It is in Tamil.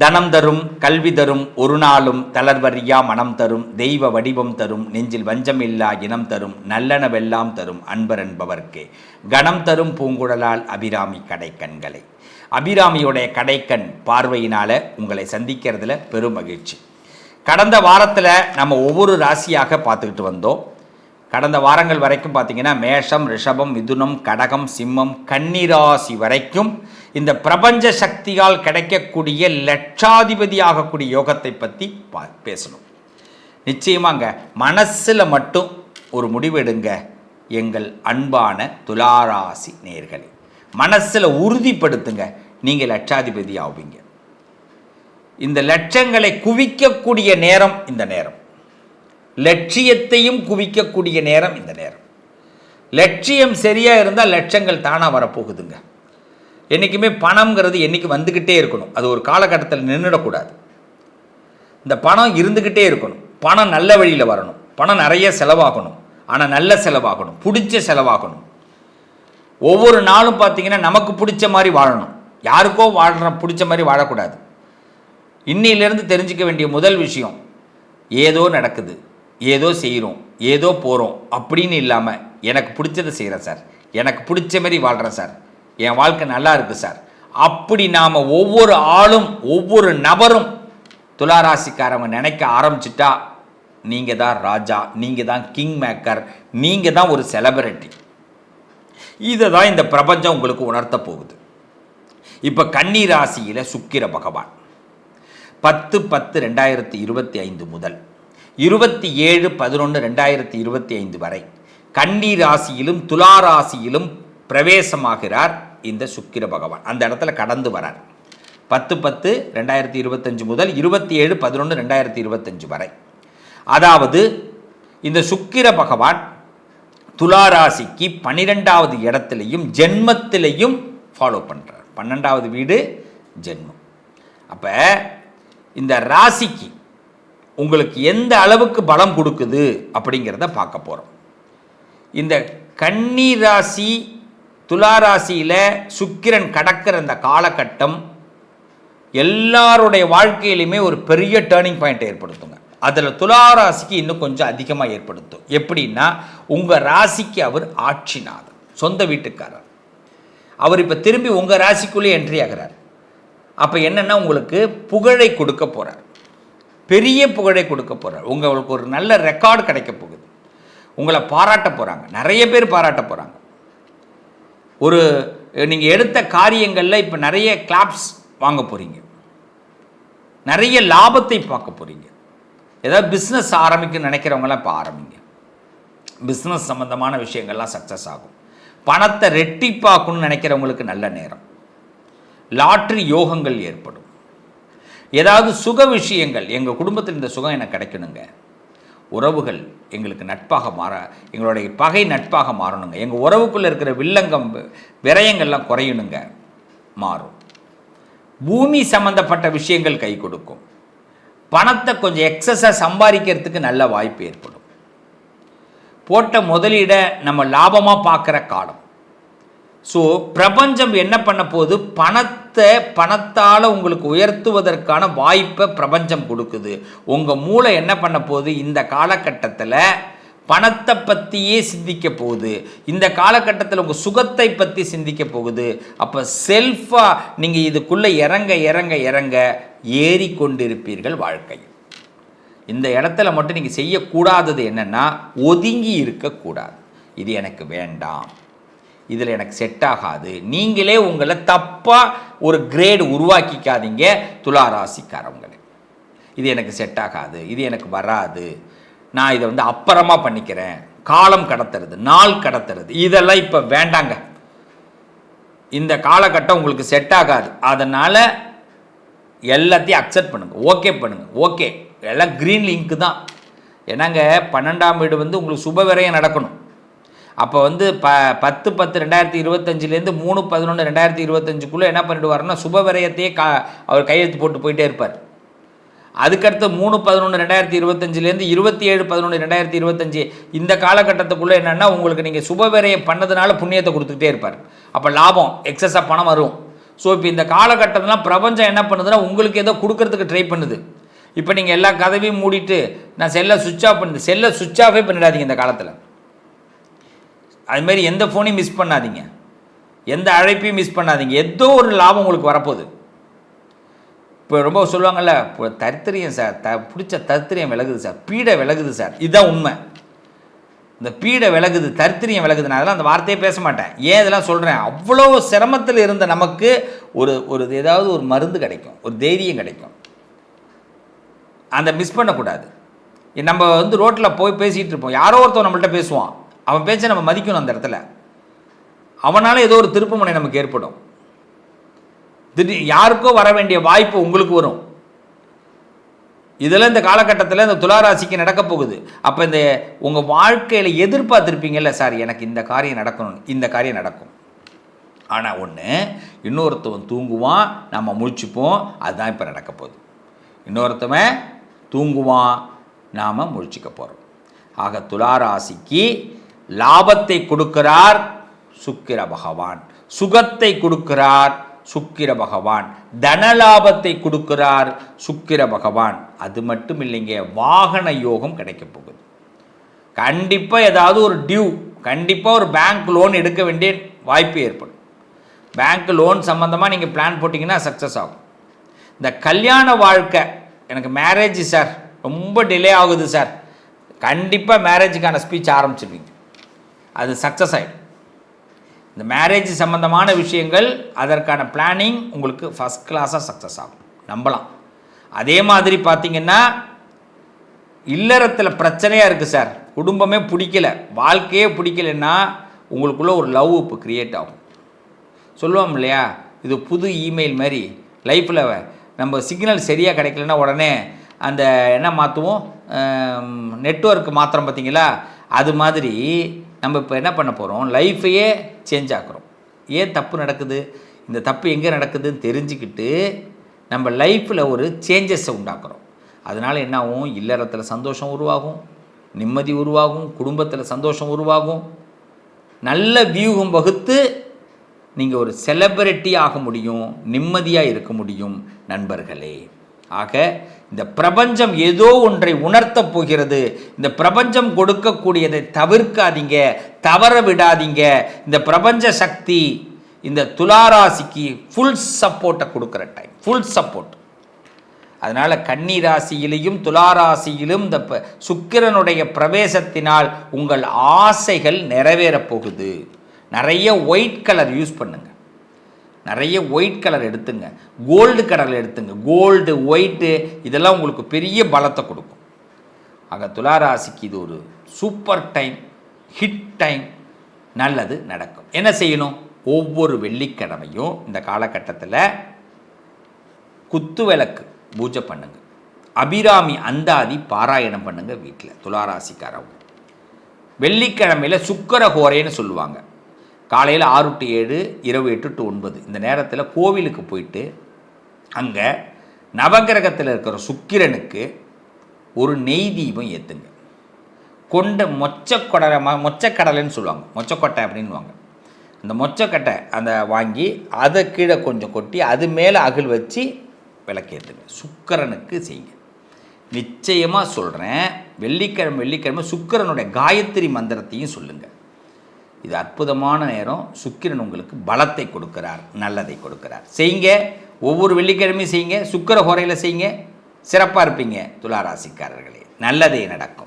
தனம் தரும் கல்வி தரும் ஒரு நாளும் தளர்வறியா மனம் தரும் தெய்வ வடிவம் தரும் நெஞ்சில் வஞ்சமில்லா இனம் தரும் நல்லனவெல்லாம் தரும் அன்பர் என்பவர்க்கே கணம் தரும் பூங்குழலால் அபிராமி கடைக்கண்களை. அபிராமியோடைய கடைக்கண் பார்வையினால் உங்களை சந்திக்கிறதுல பெரும் மகிழ்ச்சி. கடந்த வாரத்தில் நம்ம ஒவ்வொரு ராசியாக பார்த்துக்கிட்டு வந்தோம். கடந்த வாரங்கள் வரைக்கும் பார்த்திங்கன்னா மேஷம், ரிஷபம், மிதுனம், கடகம், சிம்மம், கன்னிராசி வரைக்கும் இந்த பிரபஞ்ச சக்தியால் கிடைக்கக்கூடிய லட்சாதிபதி ஆகக்கூடிய யோகத்தை பற்றி பேசணும். நிச்சயமாங்க மனசில் மட்டும் ஒரு முடிவெடுங்க எங்கள் அன்பான துளாராசி நேயர்களே. மனசில் உறுதிப்படுத்துங்க, நீங்கள் லட்சாதிபதி ஆவீங்க. இந்த லட்சங்களை குவிக்கக்கூடிய நேரம் இந்த நேரம். லட்சியத்தையும் குவிக்கக்கூடிய நேரம் இந்த நேரம். லட்சியம் சரியாக இருந்தால் லட்சங்கள் தானாக வரப்போகுதுங்க. என்றைக்குமே பணம்ங்கிறது என்றைக்கு வந்துக்கிட்டே இருக்கணும். அது ஒரு காலகட்டத்தில் நின்றுடக்கூடாது. இந்த பணம் இருந்துக்கிட்டே இருக்கணும். பணம் நல்ல வழியில் வரணும். பணம் நிறைய செலவாகணும். ஆனால் நல்ல செலவாகணும், பிடிச்ச செலவாகணும். ஒவ்வொரு நாளும் பார்த்திங்கன்னா நமக்கு பிடிச்ச மாதிரி வாழணும். யாருக்கோ பிடிச்ச மாதிரி வாழக்கூடாது. இன்னிலிருந்து தெரிஞ்சிக்க வேண்டிய முதல் விஷயம், ஏதோ நடக்குது, ஏதோ செய்கிறோம், ஏதோ போகிறோம் அப்படின்னு இல்லாமல் எனக்கு பிடிச்சதை செய்கிறேன் சார், எனக்கு பிடிச்ச மாதிரி வாழ்கிறேன் சார், என் வாழ்க்கை நல்லா இருக்குது சார், அப்படி நாம் ஒவ்வொரு ஆளும் ஒவ்வொரு நபரும் துளாராசிக்காரவங்க நினைக்க ஆரம்பிச்சிட்டா நீங்கள் தான் ராஜா, நீங்கள் தான் கிங் மேக்கர், நீங்கள் தான் ஒரு செலிபிரிட்டி. இதை தான் இந்த பிரபஞ்சம் உங்களுக்கு உணர்த்த போகுது. இப்போ கன்னி ராசியில் சுக்கிர பகவான் 10/10/2025 முதல் 27/11/2025 வரை கன்னி ராசியிலும் துலா ராசியிலும் பிரவேசமாகிறார் இந்த சுக்கிர பகவான். அந்த இடத்துல கடந்து வரார். 10/10/2025 முதல் 27/11/2025 வரை. அதாவது இந்த சுக்கிர பகவான் துலா ராசிக்கு 12வது இடத்துலையும் ஜென்மத்திலையும் ஃபாலோ பண்ணுறார். 12வது வீடு ஜென்மம். அப்போ இந்த ராசிக்கு உங்களுக்கு எந்த அளவுக்கு பலம் கொடுக்குது அப்படிங்கிறத பார்க்க போகிறோம். இந்த கன்னி ராசி துலா ராசியில் சுக்கிரன் கடக்கிற அந்த காலகட்டம் எல்லாருடைய வாழ்க்கையிலுமே ஒரு பெரிய டேர்னிங் பாயிண்ட் ஏற்படுத்துங்க. அதில் துலா ராசிக்கு இன்னும் கொஞ்சம் அதிகமாக ஏற்படுத்தும். எப்படின்னா, உங்கள் ராசிக்கு அவர் ஆட்சிநாதன், சொந்த வீட்டுக்காரர். அவர் இப்போ திரும்பி உங்கள் ராசிக்குள்ளே என்ட்ரி ஆகிறார். அப்போ என்னென்னா, உங்களுக்கு புகழை கொடுக்க போகிறார், பெரிய புகழை கொடுக்க போகிறார். உங்களுக்கு ஒரு நல்ல ரெக்கார்டு கிடைக்க போகுது. உங்களை பாராட்ட போகிறாங்க, நிறைய பேர் பாராட்ட போகிறாங்க. ஒரு நீங்கள் எடுத்த காரியங்களில் இப்போ நிறைய கிளாப்ஸ் வாங்க போகிறீங்க, நிறைய லாபத்தை பார்க்க போகிறீங்க. ஏதாவது பிஸ்னஸ் ஆரம்பிக்க நினைக்கிறவங்களாம் இப்போ ஆரம்பிங்க. பிஸ்னஸ் சம்மந்தமான விஷயங்கள்லாம் சக்ஸஸ் ஆகும். பணத்தை ரெட்டிப்பாக்கணும்னு நினைக்கிறவங்களுக்கு நல்ல நேரம். லாட்ரி யோகங்கள் ஏற்படும். ஏதாவது சுக விஷயங்கள், எங்கள் குடும்பத்தில் இந்த சுகம் எனக்கு கிடைக்கணுங்க, உறவுகள் எங்களுக்கு நட்பாக மாற, எங்களுடைய பகை நட்பாக மாறணுங்க, எங்கள் உறவுக்குள்ளே இருக்கிற வில்லங்கம் விரயங்கள்லாம் குறையணுங்க, மாறும். பூமி சம்பந்தப்பட்ட விஷயங்கள் கை கொடுக்கும். பணத்தை கொஞ்சம் எக்ஸஸாக சம்பாதிக்கிறதுக்கு நல்ல வாய்ப்பு ஏற்படும். போட்ட முதலீடை நம்ம லாபமாக பார்க்குற காலம். ஸோ பிரபஞ்சம் என்ன பண்ண போகுது, பணத்தால் உங்களுக்கு உயர்த்துவதற்கான வாய்ப்பை பிரபஞ்சம் கொடுக்குது. உங்கள் மூளை என்ன பண்ண போகுது, இந்த காலகட்டத்தில் பணத்தை பற்றியே சிந்திக்க போகுது. இந்த காலகட்டத்தில் உங்கள் சுகத்தை பற்றி சிந்திக்க போகுது. அப்போ செல்ஃபாக நீங்கள் இதுக்குள்ளே இறங்க இறங்க இறங்க ஏறிக்கொண்டிருப்பீர்கள் வாழ்க்கையில். இந்த இடத்துல மட்டும் நீங்கள் செய்யக்கூடாதது என்னென்னா, ஒதுங்கி இருக்கக்கூடாது. இது எனக்கு வேண்டாம், இதில் எனக்கு செட் ஆகாது. நீங்களே உங்களை தப்பாக ஒரு கிரேடு உருவாக்கிக்காதீங்க துளாராசிக்காரவங்களே. இது எனக்கு செட் ஆகாது, இது எனக்கு வராது, நான் இதை அப்புறமா பண்ணிக்கிறேன், காலம் கடத்துறது, நாள் கடத்துறது, இதெல்லாம் இப்போ வேண்டாங்க. இந்த காலகட்டம் உங்களுக்கு செட் ஆகாது. அதனால் எல்லாத்தையும் அக்செப்ட் பண்ணுங்கள், ஓகே பண்ணுங்கள். ஓகே, எல்லாம் க்ரீன் லிங்க்கு தான். ஏன்னாங்க 12ஆம் வீடு உங்களுக்கு சுப விரயம் நடக்கணும். அப்போ 10/10/2025 3/11/2025 என்ன பண்ணிடுவாருன்னா, சுப விரயத்தையே அவர் கையெழுத்து போட்டு போயிட்டே இருப்பார். அதுக்கடுத்து 3/11/2025 27/11/2025 இந்த காலகட்டத்துக்குள்ளே என்னென்னா, உங்களுக்கு நீங்கள் சுப விரயம் பண்ணதுனால புண்ணியத்தை கொடுத்துக்கிட்டே இருப்பார். அப்போ லாபம் எக்ஸஸாக பணம் வரும். ஸோ இப்போ இந்த காலகட்டத்திலாம் பிரபஞ்சம் என்ன பண்ணுதுன்னா உங்களுக்கு ஏதோ கொடுக்கறதுக்கு ட்ரை பண்ணுது. இப்போ நீங்கள் எல்லா கதவையும் மூடிட்டு நான் செல்லை சுவிட்ச் ஆஃப் பண்ணுது, செல்லை சுவிட்ச் ஆஃபே பண்ணிடாதீங்க இந்த காலத்தில். அதுமாரி எந்த ஃபோனையும் மிஸ் பண்ணாதீங்க, எந்த அழைப்பையும் மிஸ் பண்ணாதீங்க. ஏதோ ஒரு லாபம் உங்களுக்கு வரப்போகுது. இப்போ ரொம்ப சொல்லுவாங்கள்ல, இப்போ தரித்திரியம் சார், பிடிச்ச தரித்திரியம் விலகுது சார், பீடை விலகுது சார். இதுதான் உண்மை. இந்த பீடை விலகுது, தரித்திரியம் விலகுது. நான் அதெல்லாம் அந்த வார்த்தையே பேச மாட்டேன். ஏன் இதெல்லாம் சொல்கிறேன்? அவ்வளோ சிரமத்தில் இருந்த நமக்கு ஒரு ஏதாவது ஒரு மருந்து கிடைக்கும், ஒரு தைரியம் கிடைக்கும். அந்த மிஸ் பண்ணக்கூடாது. நம்ம ரோட்டில் போய் பேசிகிட்டு இருப்போம், யாரோ ஒருத்தர் நம்மள்கிட்ட பேசுவான், அவன் பேச்சை நம்ம மதிக்கணும். அந்த இடத்துல அவனால் ஏதோ ஒரு திருப்புமுனை நமக்கு ஏற்படும். திடீர் யாருக்கோ வர வேண்டிய வாய்ப்பு உங்களுக்கு வரும். இதெல்லாம் இந்த காலகட்டத்தில் இந்த துளாராசிக்கு நடக்க போகுது. அப்போ இந்த உங்கள் வாழ்க்கையில் எதிர்பார்த்துருப்பீங்கல்ல, சார் எனக்கு இந்த காரியம் நடக்கணும், இந்த காரியம் நடக்கும். ஆனால் ஒன்று, இன்னொருத்தவன் தூங்குவான், நம்ம முழிச்சுப்போம். அதுதான் இப்போ நடக்க போகுது. இன்னொருத்தவன் தூங்குவான், நாம் முழிச்சிக்க போகிறோம். ஆக துளாராசிக்கு லாபத்தை கொடுக்கிறார் சுக்கிர பகவான், சுகத்தை கொடுக்கிறார் சுக்கிர பகவான், தனலாபத்தை கொடுக்கிறார் சுக்கிர பகவான். அது மட்டும் இல்லைங்க, வாகன யோகம் கிடைக்க போகுது. கண்டிப்பாக ஏதாவது ஒரு டியூ, கண்டிப்பாக ஒரு பேங்க் லோன் எடுக்க வேண்டிய வாய்ப்பு ஏற்படும். பேங்க் லோன் சம்மந்தமாக நீங்கள் பிளான் போட்டிங்கன்னா சக்ஸஸ் ஆகும். இந்த கல்யாண வாழ்க்கை, எனக்கு மேரேஜ் சார் ரொம்ப டிலே ஆகுது சார், கண்டிப்பாக மேரேஜுக்கான ஸ்பீச் ஆரம்பிச்சிருவீங்க, அது சக்ஸஸ் ஆகிடும். இந்த மேரேஜ் சம்மந்தமான விஷயங்கள், அதற்கான பிளானிங் உங்களுக்கு ஃபஸ்ட் கிளாஸாக சக்ஸஸ் ஆகும், நம்பலாம். அதே மாதிரி பார்த்திங்கன்னா, இல்லறத்தில் பிரச்சனையாக இருக்குது சார், குடும்பமே பிடிக்கல, வாழ்க்கையே பிடிக்கலன்னா உங்களுக்குள்ளே ஒரு லவ் இப்போ க்ரியேட் ஆகும். சொல்லுவோம் இல்லையா, இது புது இமெயில் மாதிரி. லைஃப்பில் நம்ம சிக்னல் சரியாக கிடைக்கலன்னா உடனே அந்த என்ன மாற்றுவோம், நெட்வொர்க் மாத்திரம் பார்த்திங்களா, அது மாதிரி நம்ம இப்போ என்ன பண்ண போகிறோம், லைஃப்பையே சேஞ்ச் ஆக்குறோம். ஏன் தப்பு நடக்குது, இந்த தப்பு எங்கே நடக்குதுன்னு தெரிஞ்சுக்கிட்டு நம்ம லைஃப்பில் ஒரு சேஞ்சஸை உண்டாக்குறோம். அதனால் என்ன ஆகும், இல்லறத்தில் சந்தோஷம் உருவாகும், நிம்மதி உருவாகும், குடும்பத்தில் சந்தோஷம் உருவாகும், நல்ல வியூகம் வகுத்து நீங்கள் ஒரு செலிபிரிட்டி ஆக முடியும், நிம்மதியாக இருக்க முடியும் நண்பர்களே. ஆக இந்த பிரபஞ்சம் ஏதோ ஒன்றை உணர்த்தப் போகிறது. இந்த பிரபஞ்சம் கொடுக்கக்கூடியதை தவிர்க்காதீங்க, தவற விடாதீங்க. இந்த பிரபஞ்ச சக்தி இந்த துளாராசிக்கு ஃபுல் சப்போர்ட்டை கொடுக்குற டைம், ஃபுல் சப்போர்ட். அதனால் கன்னி ராசியிலையும் துளாராசியிலும் இந்த சுக்கிரனுடைய பிரவேசத்தினால் உங்கள் ஆசைகள் நிறைவேறப் போகுது. நிறைய ஒயிட் கலர் யூஸ் பண்ணுங்க, நிறைய ஒயிட் கலர் எடுத்துங்க, கோல்டு கலர் எடுத்துங்க. கோல்டு, ஒயிட்டு இதெல்லாம் உங்களுக்கு பெரிய பலத்தை கொடுக்கும். ஆக துளாராசிக்கு இது ஒரு சூப்பர் டைம், ஹிட் டைம், நல்லது நடக்கும். என்ன செய்யணும், ஒவ்வொரு வெள்ளிக்கிழமையும் இந்த காலகட்டத்தில் குத்து விளக்கு பூஜை பண்ணுங்க, அபிராமி அந்தாதி பாராயணம் பண்ணுங்க வீட்டில். துளாராசிக்காரவங்க வெள்ளிக்கிழமையில் சுக்கர ஹோரைன்னு சொல்லுவாங்க. காலையில் 6 to 7, இரவு 8 to 9 இந்த நேரத்தில் கோவிலுக்கு போயிட்டு அங்கே நவகிரகத்தில் இருக்கிற சுக்கிரனுக்கு ஒரு நெய் தீபம் ஏற்றுங்க. கொண்ட மொச்சக்கடலைன்னு சொல்லுவாங்க, மொச்சக்கொட்டை அப்படின்வாங்க. அந்த மொச்சக்கட்டை அந்த வாங்கி அதை கீழே கொஞ்சம் கொட்டி அது மேலே அகல் வச்சு விளக்கேற்றுங்க. சுக்கிரனுக்கு செய்யுங்க. நிச்சயமாக சொல்கிறேன், வெள்ளிக்கிழமை சுக்கிரனுடைய காயத்ரி மந்திரத்தையும் சொல்லுங்கள். இது அற்புதமான நேரம். சுக்கிரன் உங்களுக்கு பலத்தை கொடுக்கிறார், நல்லதை கொடுக்கிறார். செய்யுங்க, ஒவ்வொரு வெள்ளிக்கிழமையும் செய்யுங்க, சுக்கிர ஹோரையில் செய்யுங்க, சிறப்பாக இருப்பீங்க துளாராசிக்காரர்களே. நல்லதே நடக்கும்.